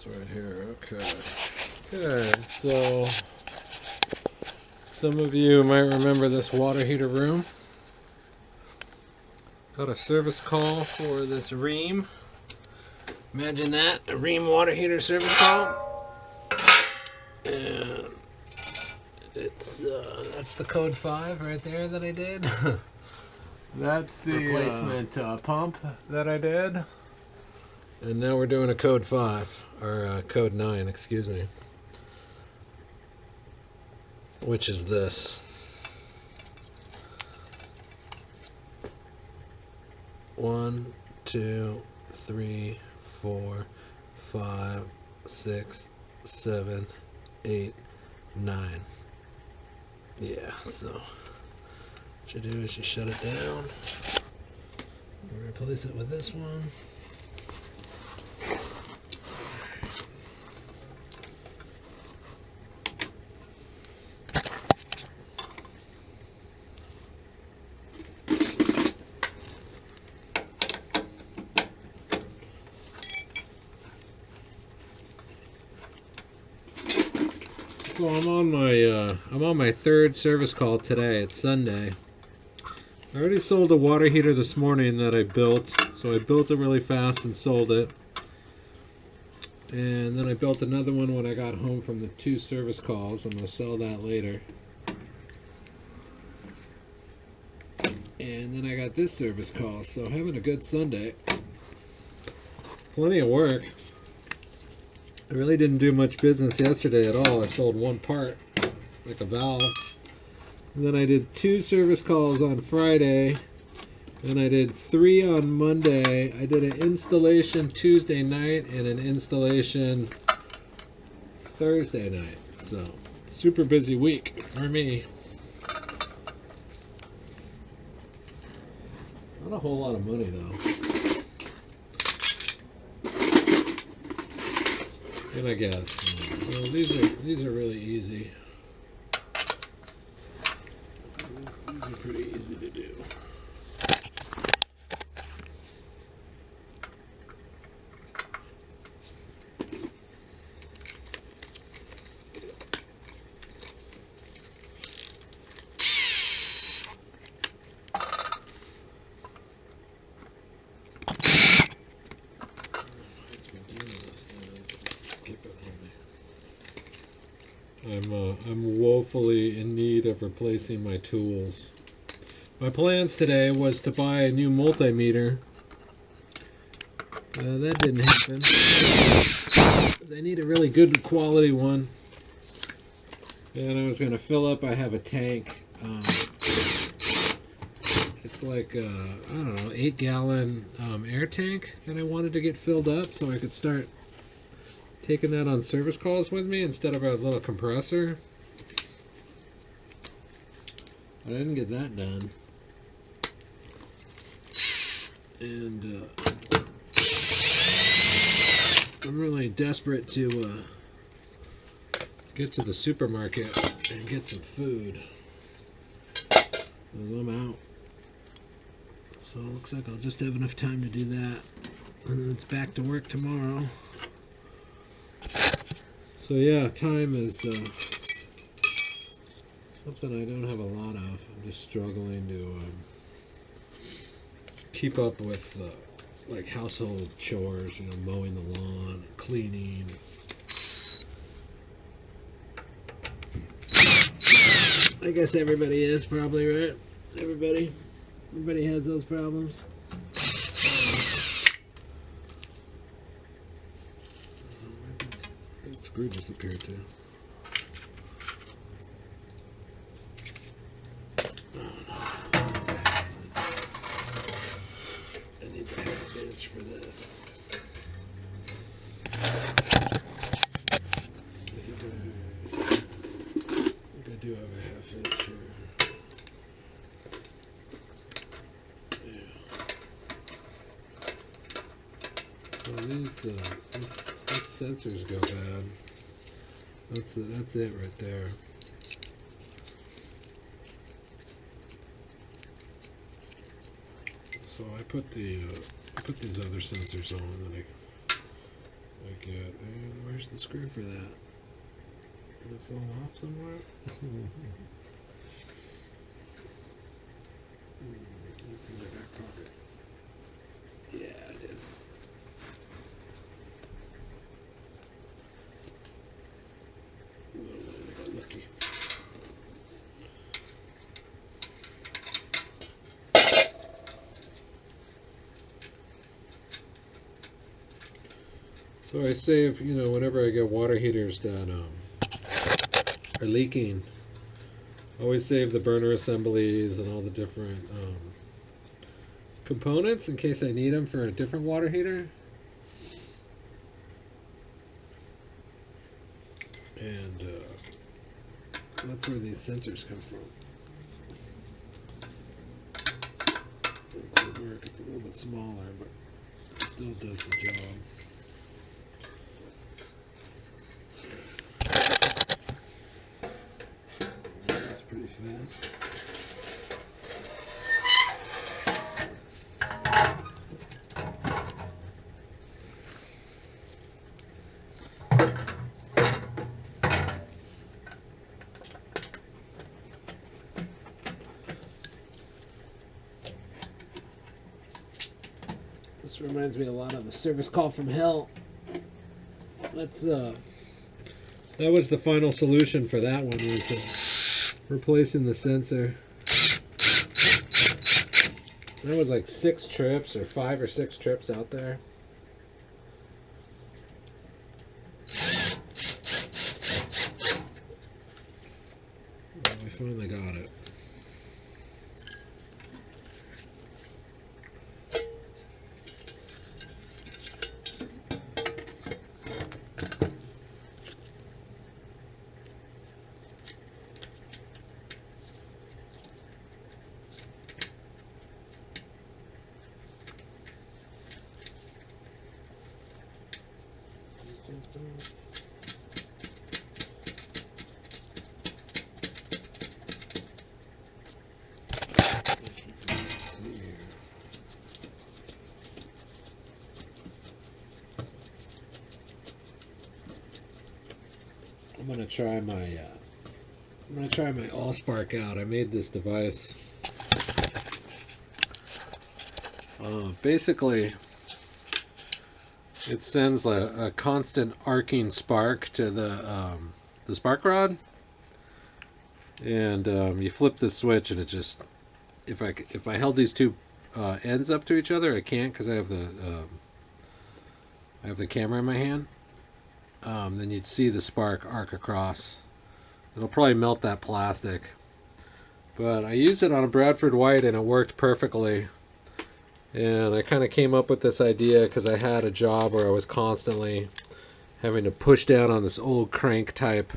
this right here. Okay. Okay, so some of you might remember this water heater room. Got a service call for this Rheem. Imagine that, a Rheem water heater service call. And it's that's the code 5 right there that I did. That's the replacement pump that I did. And now we're doing a code 5, or code 9, excuse me. Which is this. 1, 2, 3, 4, 5, 6, 7, 8, 9. Yeah, so what you do is you shut it down. Replace it with this one. So I'm on my third service call today. It's Sunday. I already sold a water heater this morning that I built. So I built it really fast and sold it. And then I built another one when I got home from the 2 service calls. I'm going to sell that later. And then I got this service call. So having a good Sunday. Plenty of work. I really didn't do much business yesterday at all. I sold one part, like a valve. And then I did 2 service calls on Friday. And I did 3 on Monday. I did an installation Tuesday night and an installation Thursday night. So, super busy week for me. Not a whole lot of money though. And I guess, well, these are really easy. These are pretty easy to do. I'm woefully in need of replacing my tools. My plans today was to buy a new multimeter. That didn't happen. I need a really good quality one. And I was going to fill up, I have a tank. It's like, I don't know, 8-gallon air tank that I wanted to get filled up so I could start taking that on service calls with me instead of a little compressor. But I didn't get that done. And I'm really desperate to get to the supermarket and get some food. I'm out. So it looks like I'll just have enough time to do that. And then it's back to work tomorrow. So yeah, time is something I don't have a lot of. I'm just struggling to keep up with like household chores, you know, mowing the lawn, cleaning. I guess everybody is probably, right? Everybody has those problems. That screw disappeared too. I need the half inch for this. I think I do have a half inch here. Yeah. Well, these sensors go bad. That's it right there. So I put these other sensors on, and Like, where's the screw for that? Did it fall off somewhere? It's in my back pocket. Yeah, it is. Oh, I got lucky. So I save, whenever I get water heaters that are leaking, I always save the burner assemblies and all the different components in case I need them for a different water heater. And that's where these sensors come from. It work. It's a little bit smaller, but it still does the job. That's pretty fast. This reminds me a lot of the service call from hell. That was the final solution for that one, was replacing the sensor. That was like 6 trips or 5 or 6 trips out there. Well, we finally got it. I'm gonna try my Allspark out. I made this device. Basically, it sends a constant arcing spark to the spark rod, and you flip the switch, and it just, if I held these two ends up to each other, I can't because I have the camera in my hand. Then you'd see the spark arc across. It'll probably melt that plastic. But I used it on a Bradford White and it worked perfectly. And I kind of came up with this idea because I had a job where I was constantly having to push down on this old crank type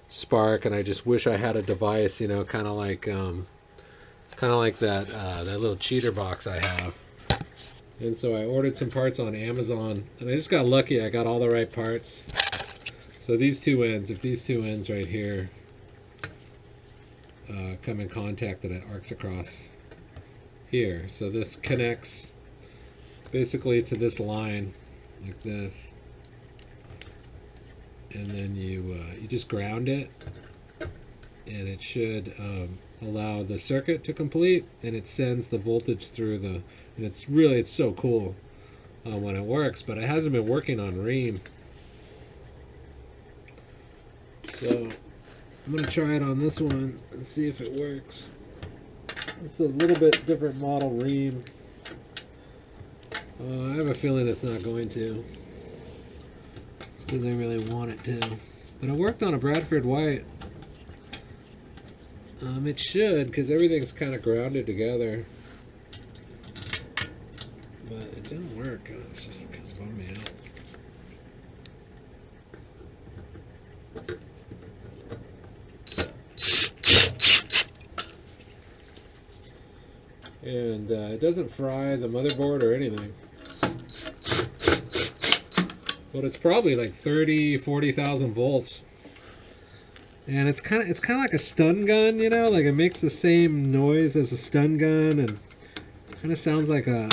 spark, and I just wish I had a device, kind of like that little cheater box I have. And so I ordered some parts on Amazon, and I just got lucky. I got all the right parts. So these two ends, if these two ends right here come in contact, then it arcs across here. So this connects basically to this line like this, and then you just ground it, and it should allow the circuit to complete, and it sends the voltage through the, and it's so cool when it works, but it hasn't been working on Rheem. So I'm going to try it on this one and see if it works. It's a little bit different model Rheem. I have a feeling it's not going to. It's because I really want it to. But it worked on a Bradford White. It should, because everything's kind of grounded together. But it didn't work. It's just kind of bummed me out. And it doesn't fry the motherboard or anything. But it's probably like 40,000 volts. And it's kind of like a stun gun, like it makes the same noise as a stun gun, and kind of sounds like a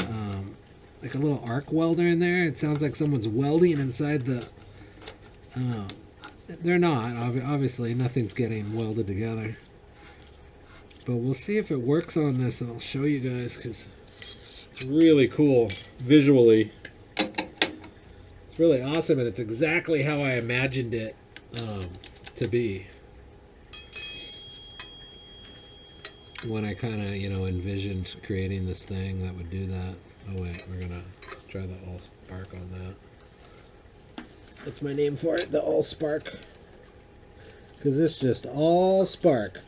like a little arc welder in there. It sounds like someone's welding inside the... they're not, obviously. Nothing's getting welded together. But we'll see if it works on this, and I'll show you guys, because it's really cool visually. It's really awesome, and it's exactly how I imagined it to be when I kind of, you know, envisioned creating this thing that would do that. Oh wait, we're gonna try the all spark on that. That's my name for it, the all spark, because it's just all spark.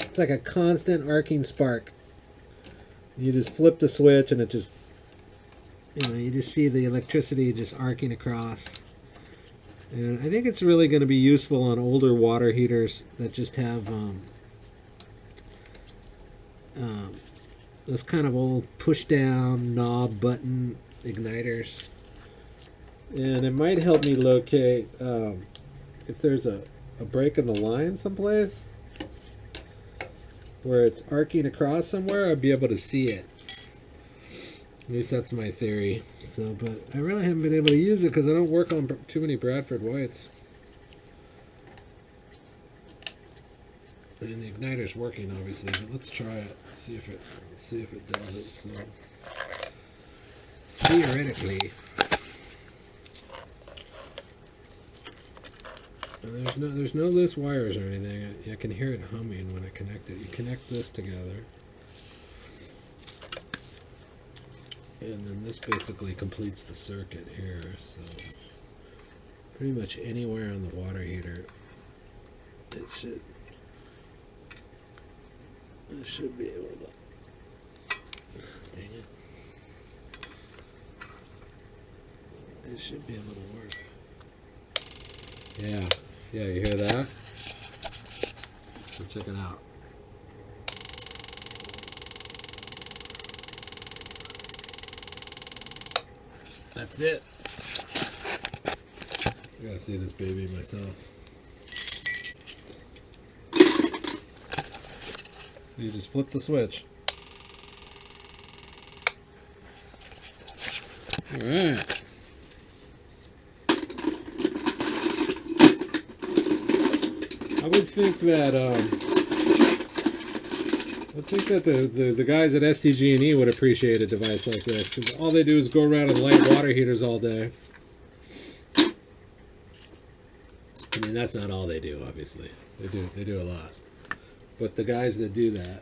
It's like a constant arcing spark. You just flip the switch and it just, you know, you just see the electricity just arcing across. And I think it's really going to be useful on older water heaters that just have those kind of old push down knob button igniters. And it might help me locate if there's a break in the line someplace where it's arcing across somewhere. I'd be able to see it. At least that's my theory. So, but I really haven't been able to use it because I don't work on too many Bradford whites. And the igniter's working, obviously, but let's try it. See if it does it. So, theoretically, there's no loose wires or anything. I can hear it humming when I connect it. You connect this together, and then this basically completes the circuit here. So pretty much anywhere on the water heater, it should be able to. Dang it! It should be able to work. Yeah. Yeah, you hear that? So check it out. That's it. I gotta see this baby myself. So you just flip the switch. Alright. I would think that the guys at SDG&E would appreciate a device like this, because all they do is go around and light water heaters all day. I mean, that's not all they do, obviously. They do a lot. But the guys that do that,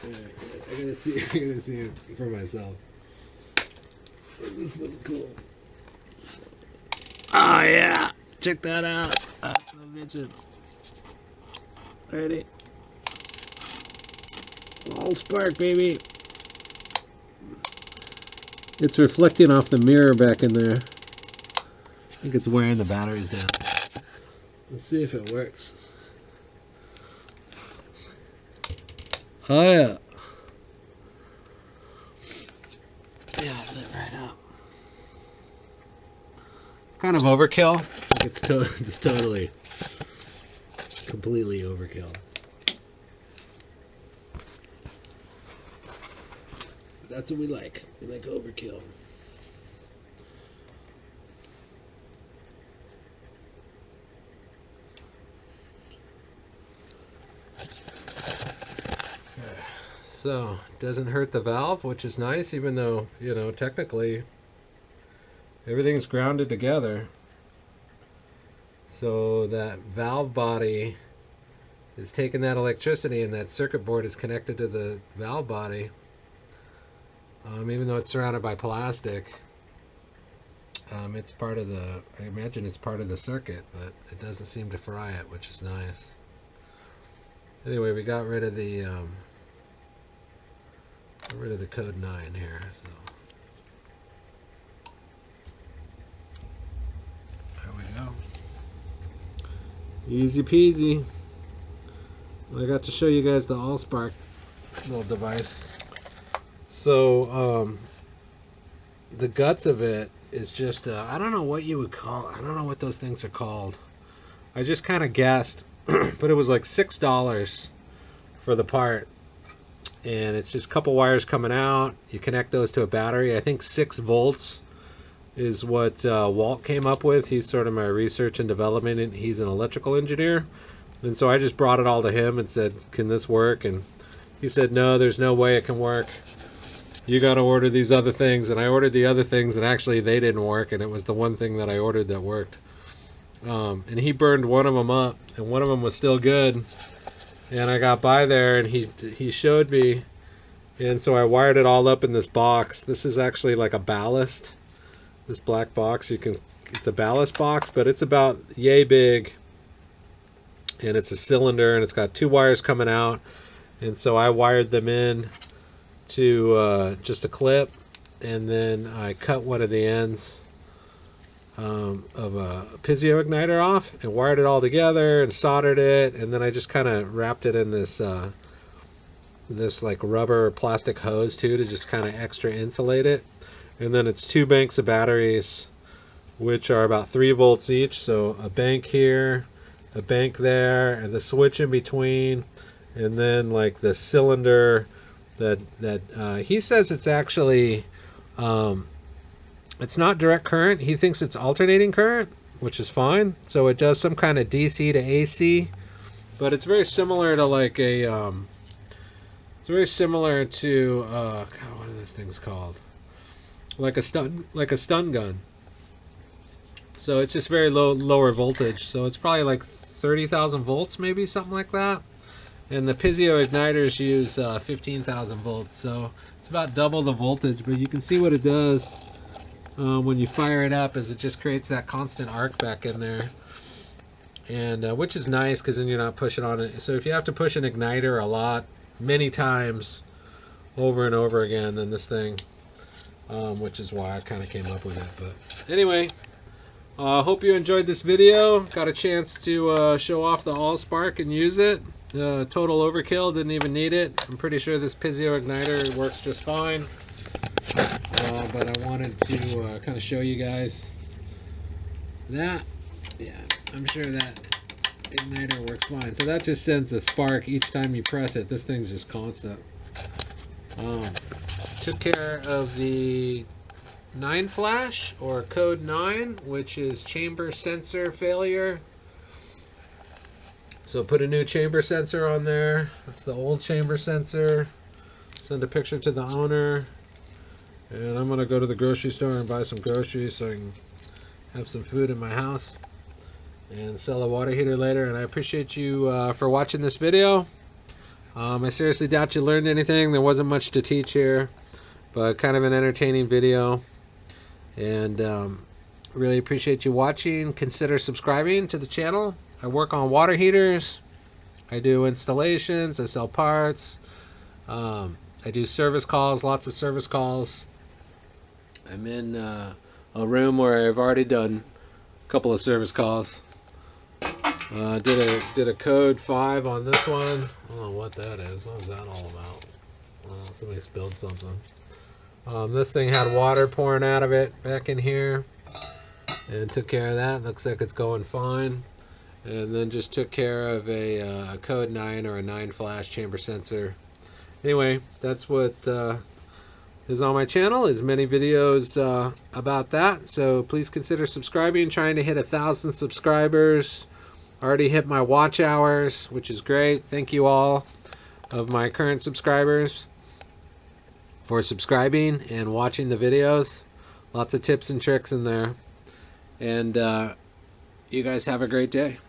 I gotta see it for myself. This is cool. Oh yeah, check that out. That's the vision. Ready? All spark, baby. It's reflecting off the mirror back in there. I think it's wearing the batteries down. Let's see if it works. Oh yeah. Yeah, it lit right up. It's kind of overkill. It's totally, completely overkill. That's what we like. We like overkill. So, it doesn't hurt the valve, which is nice, even though, you know, technically everything's grounded together. So that valve body is taking that electricity, and that circuit board is connected to the valve body. Even though it's surrounded by plastic, it's part of the, I imagine it's part of the circuit, but it doesn't seem to fry it, which is nice. Anyway, we got rid of the code 9 here, so there we go. Easy peasy. I got to show you guys the AllSpark little device. So the guts of it is just I don't know what you would call, I don't know what those things are called. I just kind of guessed, but it was like $6 for the part. and it's just a couple wires coming out. You connect those to a battery. I think 6 volts is what Walt came up with. He's sort of my research and development, and he's an electrical engineer. And so I just brought it all to him and said, can this work? And he said, no, there's no way it can work. You got to order these other things. And I ordered the other things, and actually they didn't work, and it was the one thing that I ordered that worked. And he burned one of them up, and one of them was still good. And I got by there, and he showed me, and so I wired it all up in this box. This is actually like a ballast. This black box, it's a ballast box, but it's about yay big, and it's a cylinder, and it's got 2 wires coming out. And so I wired them in to just a clip, and then I cut one of the ends of a piezo igniter off and wired it all together and soldered it, and then I just kind of wrapped it in this this like rubber plastic hose too, to just kind of extra insulate it. And then it's 2 banks of batteries, which are about 3 volts each, so a bank here, a bank there, and the switch in between, and then like the cylinder that he says it's actually it's not direct current. He thinks it's alternating current, which is fine. So it does some kind of DC to AC, but it's very similar to like a it's very similar to God, what are those things called? Like a stun gun. So it's just very lower voltage. So it's probably like 30,000 volts, maybe something like that. And the piezo igniters use 15,000 volts. So it's about double the voltage, but you can see what it does when you fire it up, is it just creates that constant arc back in there, and which is nice, because then you're not pushing on it. So if you have to push an igniter a lot, many times over and over again, then this thing, which is why I kind of came up with it. But anyway, hope you enjoyed this video. Got a chance to show off the Allspark and use it. Total overkill, didn't even need it. I'm pretty sure this piezo igniter works just fine. But I wanted to kind of show you guys that. Yeah, I'm sure that igniter works fine. So that just sends a spark each time you press it. This thing's just constant. Took care of the 9 flash, or code 9, which is chamber sensor failure. So put a new chamber sensor on there. That's the old chamber sensor. Send a picture to the owner. And I'm going to go to the grocery store and buy some groceries so I can have some food in my house and sell a water heater later. And I appreciate you for watching this video. I seriously doubt you learned anything. There wasn't much to teach here, but kind of an entertaining video. And really appreciate you watching. Consider subscribing to the channel. I work on water heaters. I do installations. I sell parts. I do service calls, lots of service calls. I'm in a room where I've already done a couple of service calls. Did a code 5 on this one. I don't know what that is. What was that all about? Somebody spilled something. This thing had water pouring out of it back in here, and took care of that. Looks like it's going fine. And then just took care of a code 9 or a 9 flash chamber sensor. Anyway, that's what is on my channel, is many videos about that. So please consider subscribing. Trying to hit 1,000 subscribers. Already hit my watch hours, which is great. Thank you all of my current subscribers for subscribing and watching the videos. Lots of tips and tricks in there. And you guys have a great day.